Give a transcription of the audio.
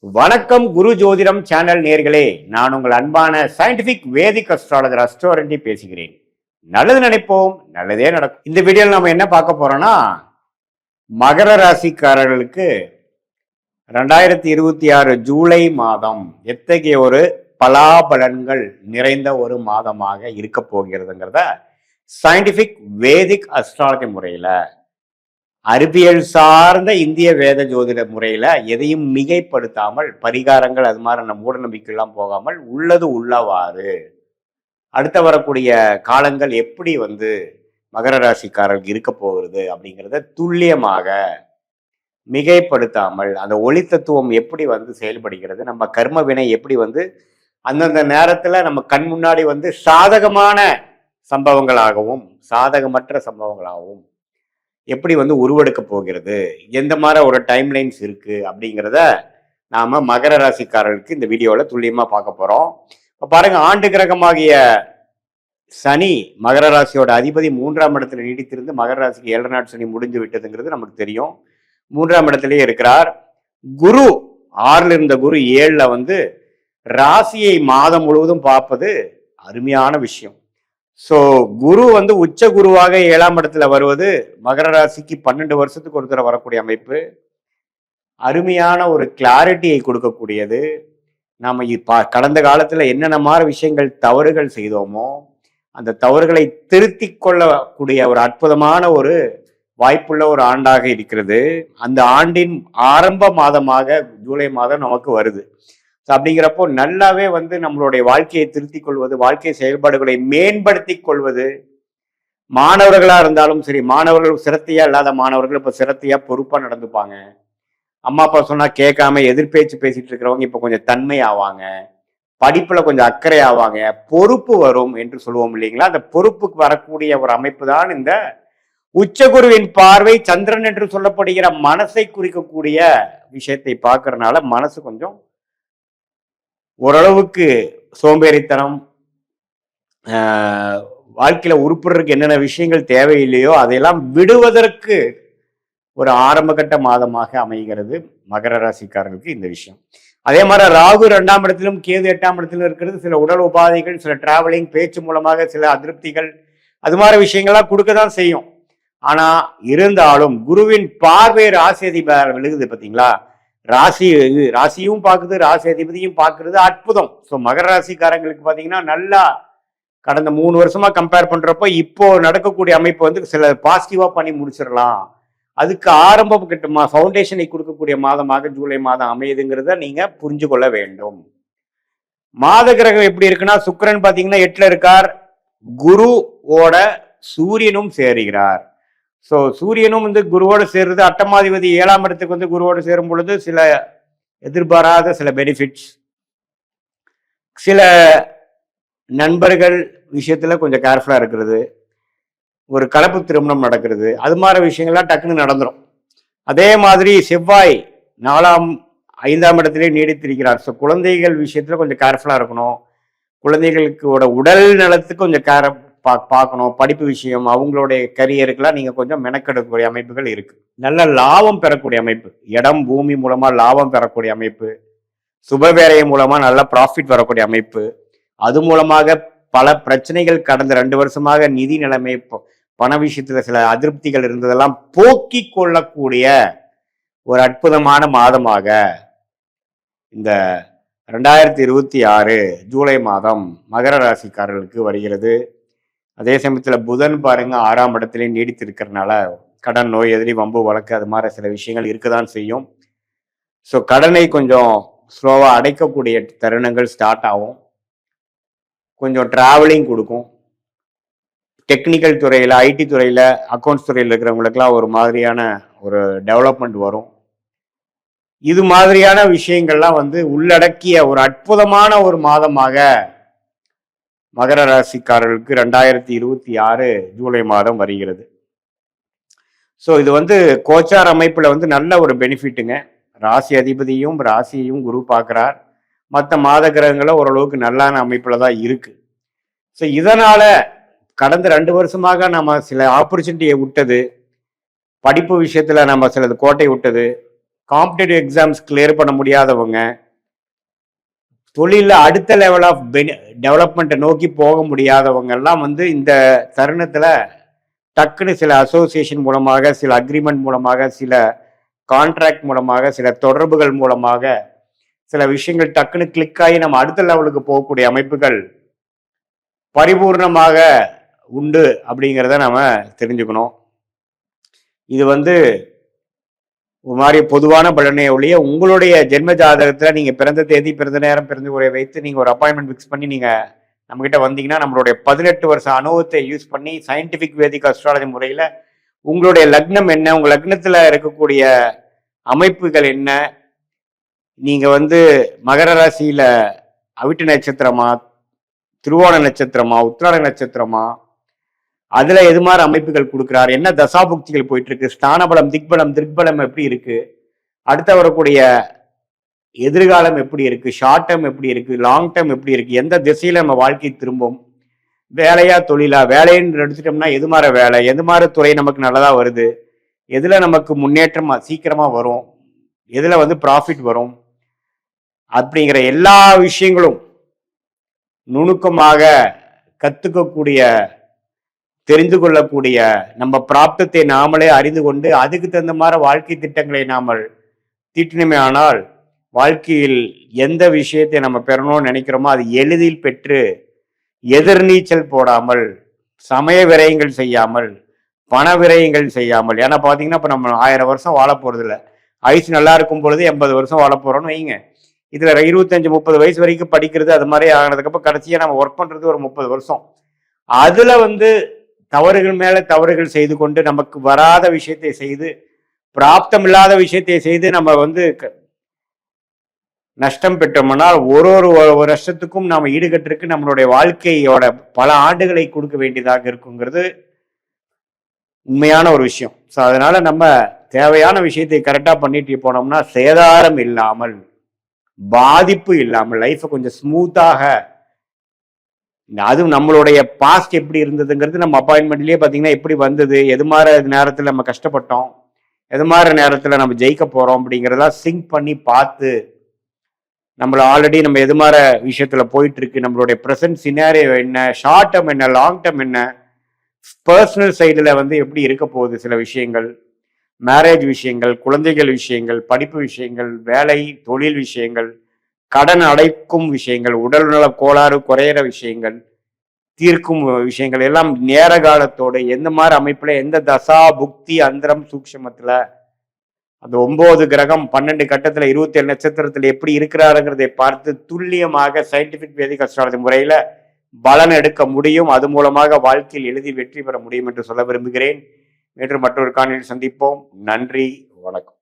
வணக்கம் குரு ஜோதிடம் சேனல் நேர்களே, நான் உங்கள் அன்பான சயின்டிபிக் வேதிக் அஸ்ட்ராலஜர் அஸ்ட்ரோரண்டி பேசுகிறேன். நல்லது நினைப்போம், நல்லதே நடக்கும். இந்த வீடியோவில் நம்ம என்ன பார்க்க போறோம்னா, மகர ராசிக்காரர்களுக்கு 2026 ஜூலை மாதம் எத்தகைய ஒரு பலாபலன்கள் நிறைந்த ஒரு மாதமாக இருக்க போகிறதுங்கிறத சயின்டிபிக் வேதிக் அஸ்ட்ராலஜி முறையில, அறிவியல் சார்ந்த இந்திய வேத ஜோதிட முறையில எதையும் மிகைப்படுத்தாமல், பரிகாரங்கள் அது மாதிரி மூட நம்பிக்கைலாம் போகாமல் உள்ளது உள்ளவாறு அடுத்த வரக்கூடிய காலங்கள் எப்படி மகர ராசிக்காரர்களுக்கு இருக்க போகிறது அப்படிங்கிறத துல்லியமாக மிகைப்படுத்தாமல், அந்த ஒளி தத்துவம் எப்படி செயல்படுகிறது, நம்ம கர்ம வினை எப்படி அந்தந்த நேரத்துல நம்ம கண் முன்னாடி சாதகமான சம்பவங்களாகவும் சாதகமற்ற சம்பவங்களாகவும் எப்படி உருவெடுக்க போகிறது, எந்த மாதிரி ஒரு டைம்லைன்ஸ் இருக்கு அப்படிங்கிறத நாம மகர ராசிக்காரர்களுக்கு இந்த வீடியோல துல்லியமா பார்க்க போறோம். இப்போ பாருங்க, ஆண்டு கிரகமாகிய சனி மகர ராசியோட அதிபதி 3ஆம் இடத்துல நீடித்திருந்து மகர ராசிக்கு 7 நாள் சனி முடிஞ்சு விட்டதுங்கிறது நமக்கு தெரியும். 3ஆம் இடத்திலேயே இருக்கிறார். குரு 6ல் இருந்த குரு 7ல் ராசியை மாதம் முழுவதும் பார்ப்பது அருமையான விஷயம். ஸோ குரு உச்ச குருவாக 7ஆம் இடத்துல வருவது மகர ராசிக்கு 12 வருஷத்துக்கு ஒரு தடவை வரக்கூடிய அமைப்பு. அருமையான ஒரு கிளாரிட்டியை கொடுக்கக்கூடியது. நாம கடந்த காலத்துல என்னென்ன மாதிரி விஷயங்கள் தவறுகள் செய்தோமோ அந்த தவறுகளை திருத்தி கொள்ளக்கூடிய ஒரு அற்புதமான ஒரு வாய்ப்புள்ள ஒரு ஆண்டாக இருக்கிறது. அந்த ஆண்டின் ஆரம்ப மாதமாக ஜூலை மாதம் நமக்கு வருது. அப்படிங்கிறப்போ நல்லாவே நம்மளுடைய வாழ்க்கையை திருத்திக் கொள்வது, வாழ்க்கை செயல்பாடுகளை மேம்படுத்தி கொள்வது, மாணவர்களா இருந்தாலும் சரி, மாணவர்கள் சிரத்தையா இல்லாத மாணவர்கள் இப்ப சிரத்தையா பொறுப்பா நடந்துப்பாங்க. அம்மா அப்பா சொன்னா கேட்காம எதிர்பேச்சு பேசிட்டு இருக்கிறவங்க இப்ப கொஞ்சம் தன்மை ஆவாங்க, படிப்புல கொஞ்சம் அக்கறை ஆவாங்க, பொறுப்பு வரும் என்று சொல்லுவோம் இல்லைங்களா. அந்த பொறுப்புக்கு வரக்கூடிய ஒரு அமைப்பு தான் இந்த உச்சகுருவின் பார்வை. சந்திரன் என்று சொல்லப்படுகிற மனசை குறிக்கக்கூடிய விஷயத்தை பார்க்கறதுனால மனசு கொஞ்சம் ஓரளவுக்கு சோம்பேறித்தனம், வாழ்க்கையில உருப்படுறதுக்கு என்னென்ன விஷயங்கள் தேவையில்லையோ அதையெல்லாம் விடுவதற்கு ஒரு ஆரம்ப கட்ட மாதமாக அமைகிறது மகர ராசிக்காரர்களுக்கு இந்த விஷயம். அதே மாதிரி ராகு 2ஆம் இடத்திலும் கேது 8ஆம் இடத்திலும் இருக்கிறது. சில உடல் உபாதைகள், சில டிராவலிங், பேச்சு மூலமாக சில அதிருப்திகள், அது மாதிரி விஷயங்கள்லாம் கொடுக்க தான் செய்யும். ஆனா இருந்தாலும் குருவின் பார்வை ராசி அதிபதி விழுகுது பார்த்தீங்களா. ராசியும் பார்க்குது, ராசி அதிபதியும் பார்க்கறது அற்புதம். ஸோ மகர ராசிக்காரங்களுக்கு பார்த்தீங்கன்னா நல்லா கடந்த 3 வருஷமா கம்பேர் பண்றப்போ இப்போ நடக்கக்கூடிய அமைப்பு சில பாசிட்டிவா பண்ணி முடிச்சிடலாம். அதுக்கு ஆரம்ப கட்டமா ஃபவுண்டேஷனை கொடுக்கக்கூடிய மாதமாக ஜூலை மாதம் அமையுதுங்கிறத நீங்க புரிஞ்சு கொள்ள வேண்டும். மாத கிரகம் எப்படி இருக்குன்னா, சுக்கிரன் பார்த்தீங்கன்னா 8ல் இருக்கார், குருவோட சூரியனும் சேருகிறார். ஸோ சூரியனும் குருவோடு சேர்றது, அட்டமாதிபதி 7ஆம் இடத்துக்கு குருவோடு சேரும் பொழுது சில எதிர்பாராத சில பெனிஃபிட்ஸ், சில நண்பர்கள் விஷயத்துல கொஞ்சம் கேர்ஃபுல்லா இருக்கிறது, ஒரு கலப்பு திருமணம் நடக்கிறது, அது மாதிரி விஷயங்கள்லாம் டக்குன்னு நடந்துடும். அதே மாதிரி செவ்வாய் 4ஆம் 5ஆம் இடத்திலே நீடித்திருக்கிறார். ஸோ குழந்தைகள் விஷயத்துல கொஞ்சம் கேர்ஃபுல்லா இருக்கணும். குழந்தைகளுக்கு உடல் நலத்துக்கு கொஞ்சம் பார்க்கணும். படிப்பு விஷயம், அவங்களுடைய கரியருக்கெல்லாம் நீங்க கொஞ்சம் மெனக்கெடுக்கக்கூடிய அமைப்புகள் இருக்கு. நல்ல லாபம் பெறக்கூடிய அமைப்பு, இடம் பூமி மூலமா லாபம் பெறக்கூடிய அமைப்பு, சுபவேலை மூலமா நல்ல ப்ராஃபிட் வரக்கூடிய அமைப்பு, அது மூலமாக பல பிரச்சனைகள் கடந்த 2 வருஷமாக நிதி நிலைமை, பண விஷயத்துல சில அதிருப்திகள் இருந்ததெல்லாம் போக்கி கொள்ளக்கூடிய ஒரு அற்புதமான மாதமாக இந்த 2026 ஜூலை மாதம் மகர ராசிக்காரர்களுக்கு வருகிறது. அதே சமயத்துல புதன் பாருங்க 6ஆம் இடத்திலே நீடித்திருக்கிறதுனால கடன், நோய், எதிரி, வம்பு, வழக்கு அது மாதிரி சில விஷயங்கள் இருக்கதான் செய்யும். ஸோ கடனை கொஞ்சம் ஸ்லோவா அடைக்கக்கூடிய தருணங்கள் ஸ்டார்ட் ஆகும். கொஞ்சம் டிராவலிங் கொடுக்கும். டெக்னிக்கல் துறையில, ஐடி துறையில, அக்கௌண்ட்ஸ் துறையில் இருக்கிறவங்களுக்குலாம் ஒரு மாதிரியான ஒரு டெவலப்மெண்ட் வரும். இது மாதிரியான விஷயங்கள்லாம் உள்ளடக்கிய ஒரு அற்புதமான ஒரு மாதமாக மகர ராசிக்காரர்களுக்கு 2026 ஜூலை மாதம் வருகிறது. ஸோ இது கோச்சார் அமைப்புல நல்ல ஒரு பெனிஃபிட்டுங்க. ராசி அதிபதியும் ராசியையும் குரு பார்க்கிறார். மற்ற மாத கிரகங்களை ஓரளவுக்கு நல்லான அமைப்புல தான் இருக்கு. ஸோ இதனால கடந்த 2 வருஷமாக நம்ம சில ஆப்பர்ச்சுனிட்டியை விட்டது, படிப்பு விஷயத்துல நம்ம சிலது கோட்டை விட்டது, காம்படிட்டிவ் எக்ஸாம்ஸ் கிளியர் பண்ண முடியாதவங்க, தொழிலில் அடுத்த லெவல் ஆஃப் டெவலப்மெண்ட்டை நோக்கி போக முடியாதவங்க எல்லாம் வந்து இந்த தருணத்தில் டக்குன்னு சில அசோசியேஷன் மூலமாக, சில அக்ரிமெண்ட் மூலமாக, சில கான்ட்ராக்ட் மூலமாக, சில தொடர்புகள் மூலமாக சில விஷயங்கள் டக்குன்னு கிளிக் ஆகி நம்ம அடுத்த லெவலுக்கு போகக்கூடிய அமைப்புகள் பரிபூர்ணமாக உண்டு அப்படிங்கிறத நம்ம தெரிஞ்சுக்கணும். இது வந்து ஒரு மாதிரி பொதுவான பலனை ஒழிய உங்களுடைய ஜென்ம ஜாதகத்தில் நீங்கள் பிறந்த தேதி, பிறந்த நேரம், பிறந்த உரை வைத்து நீங்கள் ஒரு அப்பாயின்மெண்ட் ஃபிக்ஸ் பண்ணி நீங்கள் நம்மகிட்ட வந்தீங்கன்னா நம்மளுடைய 18 வருஷ அனுபவத்தை யூஸ் பண்ணி சயின்டிஃபிக் வேதிக் அஸ்ட்ராலஜி முறையில் உங்களுடைய லக்னம் என்ன, உங்கள் லக்னத்தில் இருக்கக்கூடிய அமைப்புகள் என்ன, நீங்கள் வந்து மகர ராசியில் அவிட்ட நட்சத்திரமா, திருவோண நட்சத்திரமா, உத்திராட நட்சத்திரமா, அதுல எது மாதிரி அமைப்புகள் கொடுக்குறாரு, என்ன தசாபுக்திகள் போயிட்டு இருக்கு, ஸ்தானபலம், திக்பலம், திருக்பலம் எப்படி இருக்கு, அடுத்த வரக்கூடிய எதிர்காலம் எப்படி இருக்கு, ஷார்ட் டேர்ம் எப்படி இருக்கு, லாங் டேர்ம் எப்படி இருக்கு, எந்த திசையில நம்ம வாழ்க்கை திரும்பும், வேலையா தொழிலா, வேலைன்னு எடுத்துட்டோம்னா எது மாதிரி வேலை, எது மாதிரி துறை நமக்கு நல்லதா வருது, எதுல நமக்கு முன்னேற்றம் சீக்கிரமா வரும், எதுல வந்து ப்ராஃபிட் வரும் அப்படிங்கிற எல்லா விஷயங்களும் நுணுக்கமாக கத்துக்கக்கூடிய, தெரிந்து கொள்ளக்கூடிய, நம்ம பிராப்தத்தை நாமளே அறிந்து கொண்டு அதுக்கு தகுந்த மாதிரி வாழ்க்கை திட்டங்களை நாம தீட்டினமே ஆனால் வாழ்க்கையில் எந்த விஷயத்தை நம்ம பெறணும்னு நினைக்கிறோமோ அது எளிதில் பெற்று எதிர்நீச்சல் போடாமல், சமய விரயங்கள் செய்யாமல், பண விரயங்கள் செய்யாமல். ஏன்னா பார்த்தீங்கன்னா இப்போ நம்ம 1000 வருஷம் வாழ போறது இல்லை. ஆயுசு நல்லா இருக்கும் பொழுது 80 வருஷம் வாழ போறோம்னு வைங்க. இதுல 25-30 வயசு வரைக்கும் படிக்கிறது அது மாதிரி ஆனதுக்கப்புறம் கடைசியா நம்ம ஒர்க் பண்றது ஒரு 30 வருஷம். அதுல வந்து தவறுகள் மேல தவறுகள் செய்து கொண்டு நமக்கு வராத விஷயத்தை செய்து, பிராப்தம் இல்லாத விஷயத்தை செய்து நம்ம வந்து நஷ்டம் பெற்றோம்னால் ஒரு வருஷத்துக்கும் நாம ஈடுகட்டிருக்கு நம்மளுடைய வாழ்க்கையோட பல ஆண்டுகளை கொடுக்க வேண்டியதாக இருக்குங்கிறது உண்மையான ஒரு விஷயம். ஸோ அதனால நம்ம தேவையான விஷயத்தை கரெக்டா பண்ணிட்டு போனோம்னா சேதாரம் இல்லாமல், பாதிப்பு இல்லாமல் லைஃப்பை கொஞ்சம் ஸ்மூத்தாக, அதுவும் நம்மளுடைய பாஸ்ட் எப்படி இருந்ததுங்கிறது நம்ம அப்பாயின்மெண்ட்லயே பார்த்தீங்கன்னா எப்படி வந்தது, எது மாதிரி நேரத்தில் நம்ம கஷ்டப்பட்டோம், எது மாதிரி நேரத்தில் நம்ம ஜெயிக்க போறோம் அப்படிங்கிறதெல்லாம் சிங்க் பண்ணி பார்த்து, நம்மள ஆல்ரெடி நம்ம எது மாதிரி விஷயத்துல போயிட்டு இருக்கு, நம்மளுடைய ப்ரெசன்ட் சினாரியோ என்ன, ஷார்ட் டேர்ம் என்ன, லாங் டேர்ம் என்ன, பர்சனல் சைடில் வந்து எப்படி இருக்க போகுது, சில விஷயங்கள், மேரேஜ் விஷயங்கள், குழந்தைகள் விஷயங்கள், படிப்பு விஷயங்கள், வேலை தொழில் விஷயங்கள், கடன் அடைக்கும் விஷயங்கள், உடல்நல கோளாறு குறையிற விஷயங்கள், தீர்க்கும் விஷயங்கள் எல்லாம் நேர காலத்தோடு எந்த மாதிரி அமைப்புல, எந்த தசா புக்தி அந்தரம் சூக்ஷமத்துல, அந்த 9 கிரகம் 12 கட்டத்துல 27 நட்சத்திரத்துல எப்படி இருக்கிறாருங்கிறதை பார்த்து துல்லியமாக சயின்டிபிக் வேதிக் அஸ்ட்ராலஜி முறையில பலன் எடுக்க முடியும். அது மூலமாக வாழ்க்கையில் எழுதி வெற்றி பெற முடியும் என்று சொல்ல விரும்புகிறேன். மீண்டும் மற்றொரு காணொளியில் சந்திப்போம். நன்றி, வணக்கம்.